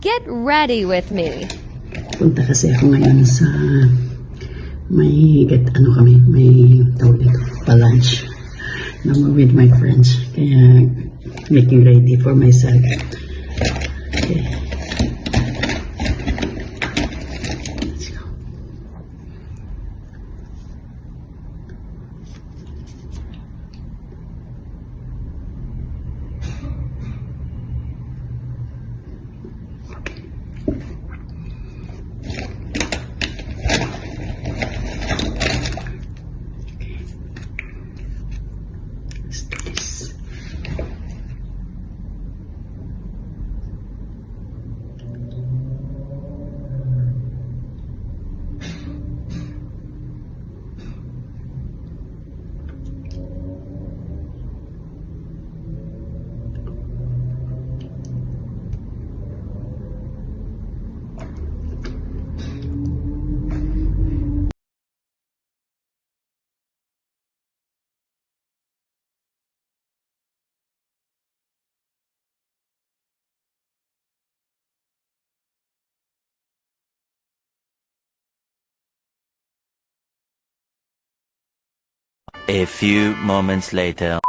Get ready with me. Punta kasi ako ngayon sa may tawag dito, pa-lunch with my friends. Kaya making ready for myself. Okay. Let's go. Let's do this. A few moments later.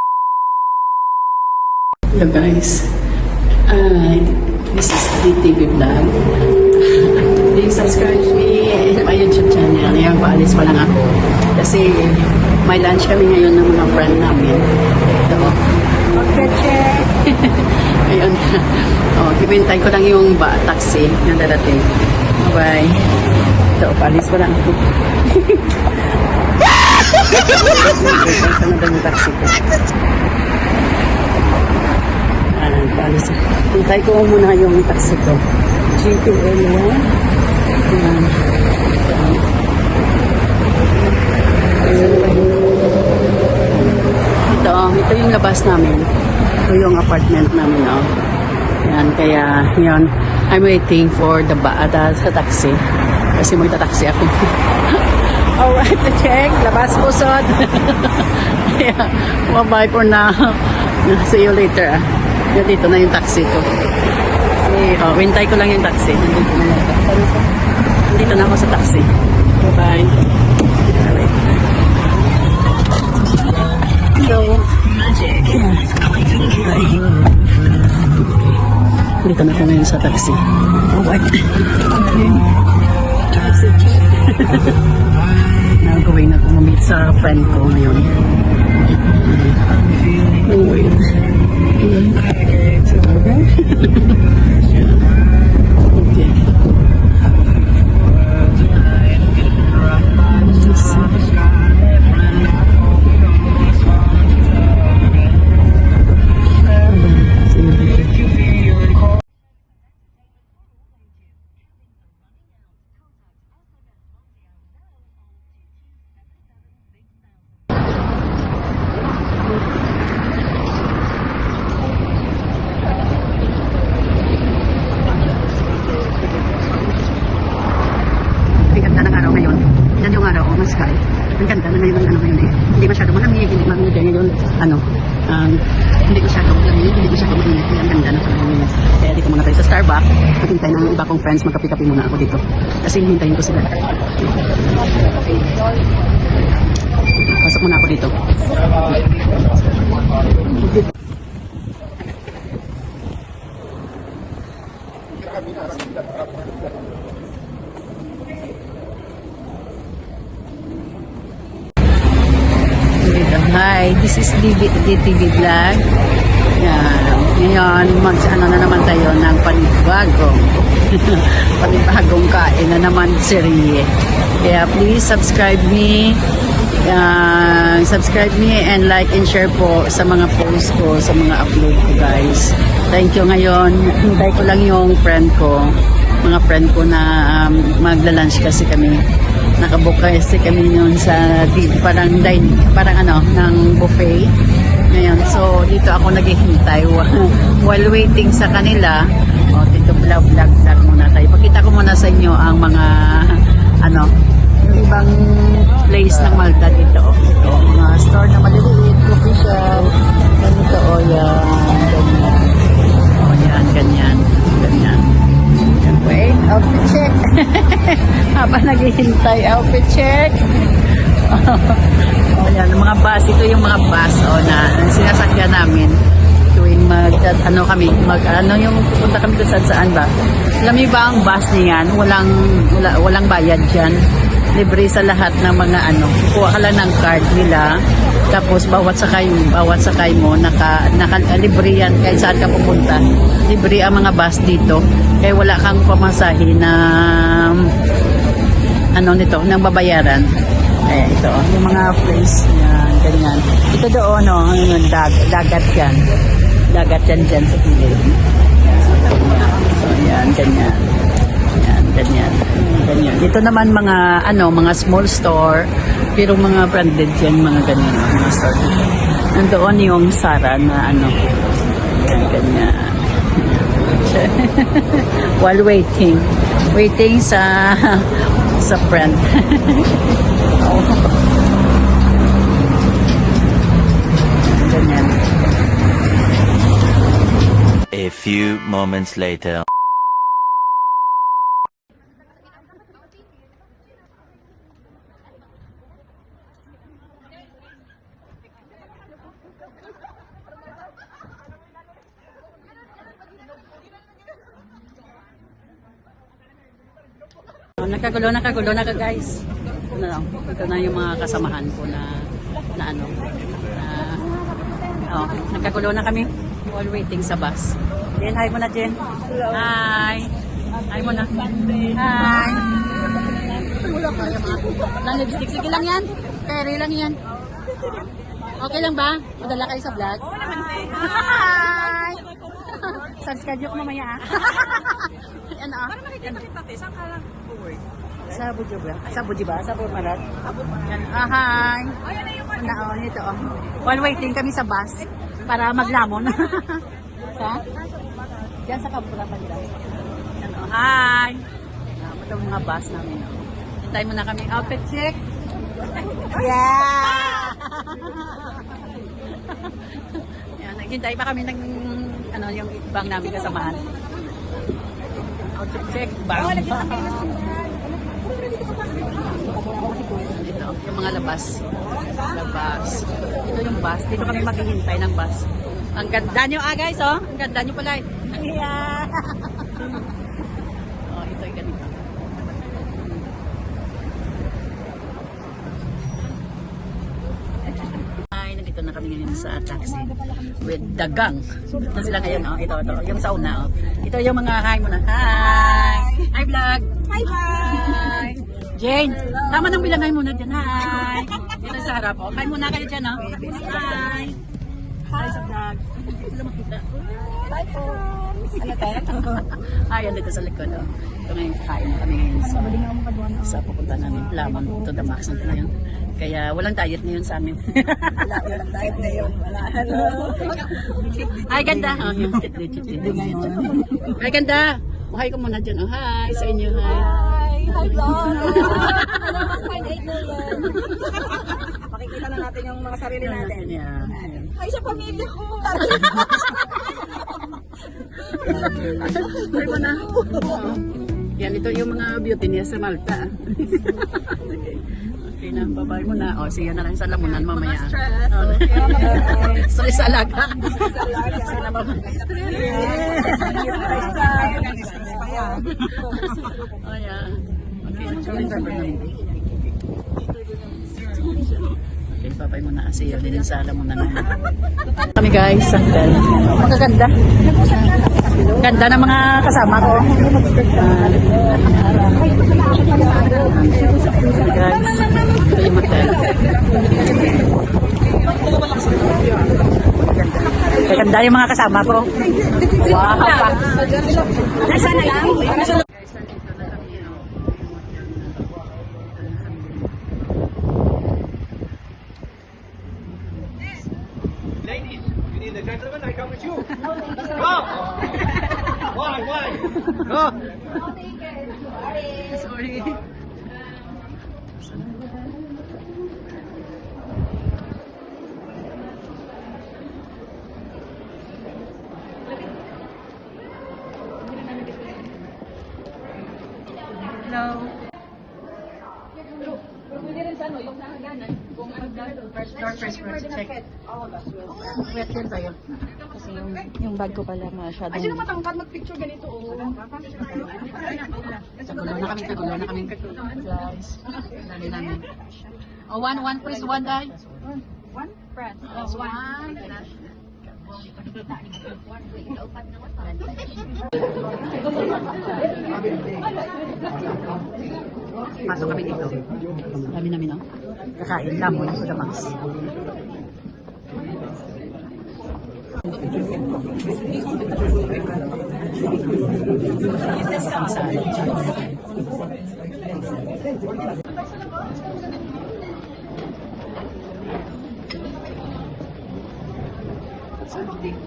Hello guys, this is DTV Vlog. Please subscribe me and my YouTube channel. Yan, paalis pa lang ako. Kasi may lunch kami ngayon ng mga friend namin. Ito. Okay, check. Ayun. Oh, hibintay ko lang yung taxi na darating. Bye. Ito, paalis pa lang ako. Saan na ba yung taxi ko? Paalis. Hintay ko muna yung taxi ko. GTL 1. Ito yung labas namin. Ito yung apartment namin. Oh. Yan, kaya yun, I'm waiting for sa taxi. Kasi magta-taxi ako. Alright, to check. Labas pusod. Yeah, bye for now. See you later. Dito na yung taxi ko. Wintay ko lang yung taxi. Nandito na ako sa taxi. Bye-bye. Hello. Dito na ako ngayon sa taxi. Alright. Taxi check. Nagawin na ako mamit sa friend ko ngayon. Okay. Sky. Ang ganda na ngayon ng ngayon eh. Hindi masyado malamig, hindi malamig ngayon. Hindi masyado malamig, hindi masyado mainit. Ang ganda na ngayon. Kaya dito muna tayo sa Starbucks. Maghintay ng iba kong friends, magkape-kape muna ako dito. Kasi hintayin ko sila. Pasok muna ako dito. Hi, this is DTV Vlog. Ngayon, na naman tayo ng panibagong kain na naman serye. Kaya please subscribe me and like and share po sa mga post ko, sa mga upload ko guys. Thank you. Ngayon, hintay ko lang yung mga friend ko na magla-lunch kasi kami. Nakabook kasi kami yun sa parang ng buffet ngayon. So dito ako naghihintay while waiting sa kanila. Dito vlog muna tayo. Pakita ko muna sa inyo ang mga yung ibang place ng Malta dito. Ito, mga store na maliliit, coffee shop. Ganito, yan, ganyan. Ganyan. Wait, outfit check. Habang naghihintay, outfit check. Oh, yan, mga bus. Ito yung mga bus na sinasakyan namin tuwing yung pupunta kami kung saan ba. Alam niyo ba ang bus niyan? Walang bayad dyan. Libre sa lahat ng mga kuha ka lang ng card nila. Tapos bawat sakay mo libre yan kahit saan ka pupunta. Libre ang mga bus dito. Kaya wala kang pamasahe na nang babayaran. Ito, yung mga place yan, ganyan. Ito doon, dagat yan. Dagat yan dyan sa gilid. So, yan, ganyan. Yan, ganyan. Ganyan. Dito naman mga small store, pero mga branded yan, mga ganyan, mga store dito. Nandoon yung Sara na yan, ganyan. While waiting sa friend. Ganyan. A few moments later. Nakagulo na ka guys. Ito na yung mga kasamahan ko nagkagulo na kami while waiting sa bus. Jen, hi mo na, Jen. Hi. Hi mo na. Hi. Lang lipstick. Sige lang yan. Peri lang yan. Okay lang ba? Madala kayo sa vlog? Hi. Subscribe nyo ko mamaya. Para makikita kita, saan ka lang work? Sa Bujo ba? Sa Bujo ba? Sa Bumarat? Yan. Hi. Ito. While waiting kami sa bus para maglamon. Diyan sa Kabura pa nila. Yan. Hi. Ito mga bus namin. Hintay mo na kami. Outfit check. Yeah! Yan. Naghintay pa kami ng yung ibang namin kasamahan. Outfit check. Bang. Ito, yung mga labas. Ito yung bus. Dito kami maghihintay ng bus. Ang ganda nyo guys, Ang ganda nyo pala. Yeah. Ito yung ganito. Nandito na kami ngayon sa taxi with the gang. Ito sila ngayon, Ito. Yung sa una, Ito yung mga hi muna. Hi! Hi vlog! Hi vlog! Jane, tama nang bilangay muna dyan. Hi! Dito sa harap, Hi muna kayo dyan, Hi! Hi sa vlog. Sila makita. Hi po! Ano tayo? Ayan dito sa likod, Ito ngayon, kain na kami ngayon sa pupunta namin. Lamang to the max na ngayon. Kaya walang diet ngayon sa amin. Walang diet ngayon. Wala. Ay, ganda. Ay, ganda. Hi ko muna dyan. Hi sa inyo. Hi. Hi, vlog! Ano ang 5.8 million? Makikita na natin yung mga sarili natin. Hi sa pamilya ko! Hi mo na. Yan, ito yung mga beauty niya sa Malta. Okay na, babay mo na. Sige na lang sa lamunan mamaya. Mga stress. Sorry sa alaga. Okay, babay mo na. Sige, din sa lamunan naman. Kami guys, magaganda. Ganda ng mga kasama ko. Guys, ito yung hotel. Ganda yung mga kasama ko. Wow! Nasa na lang? Ladies, you need a gentleman, I come with you. Go! Why? Go! Sorry. ano, yung nahaganan, kung first floor, check. All of us will. Wait yan tayo. Kasi yung bag ko pala masyadong... Ay, sino matangkad mag-picture ganito? Kagulo na kami, guys. Dali namin. Oh, one please, one die. One? Press. Oh, one. Pasok kami dito. Dami namin, no? Kakain lang muna sa Max.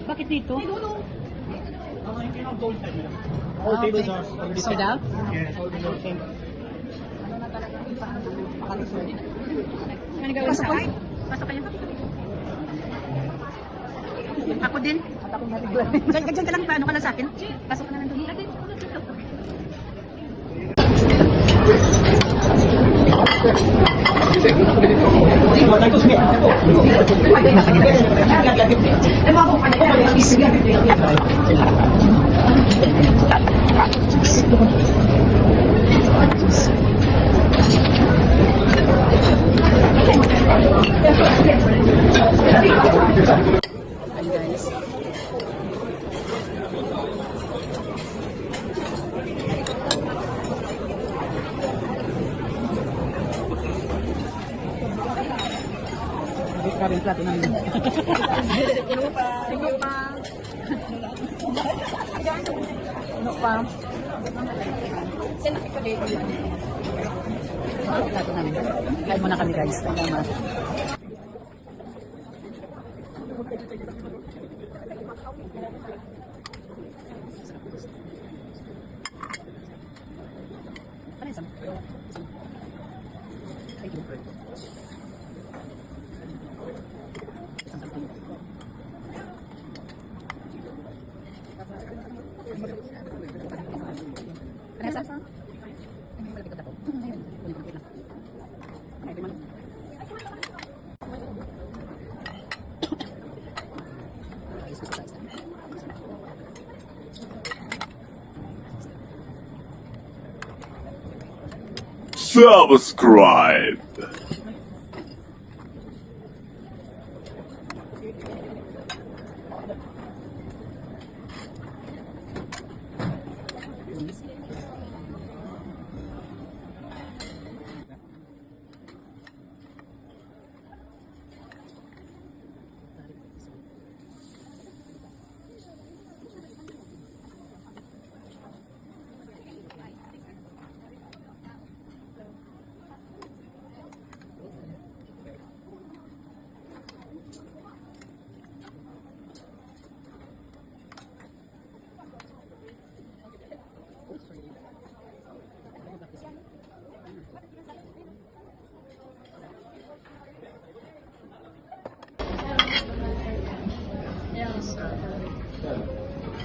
Bakit dito? All tables are already Sold out? Yes, all tables are sold. Pasok kayo. Ako din. Diyan ka lang, paano ka lang sa akin? Pasok ka na lang doon. Guys. Grabe yung plato namin. Ano pa? Plato namin. Kain muna kami, guys. Salamat. Thank you. Vanessa? Subscribe.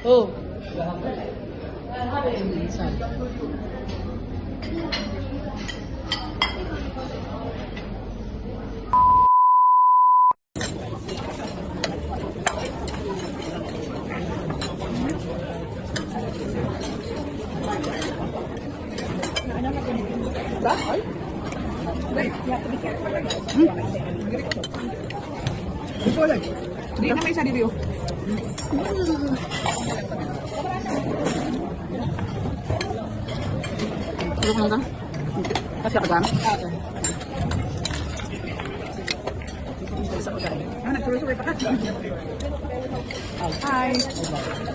Oh. Hindi na may sa review. Tulog lang ka? Kasi ako dami? Nagsuloy pa ka. Hi.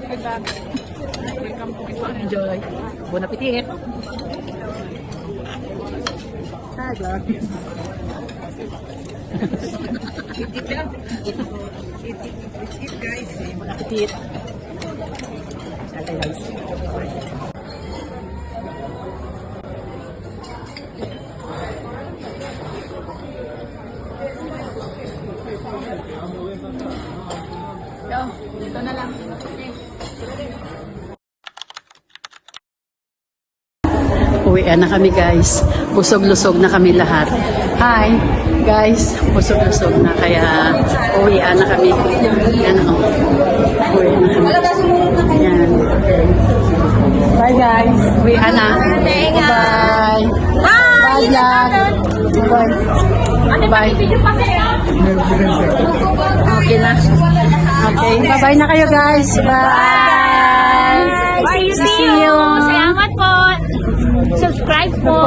Hi back. Welcome to Kitwan. Enjoy. Bon appetit. Hi, vlog. Eat lang. Eat guys. Bon appetit. Okay, guys. Dito na lang. Uwian na kami guys. Busog-lusog na kami lahat. Hi guys, busog-lusog na kaya uwian na kami. Yan o. Uwian na kami. Yan. Bye guys. Uwian na. Bye. Bye vlog. Bye. Bye. Okay na. Okay. Bye-bye na kayo guys. Bye. Bye. See you. Salamat po. Subscribe po.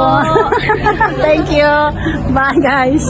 Thank you. Bye guys.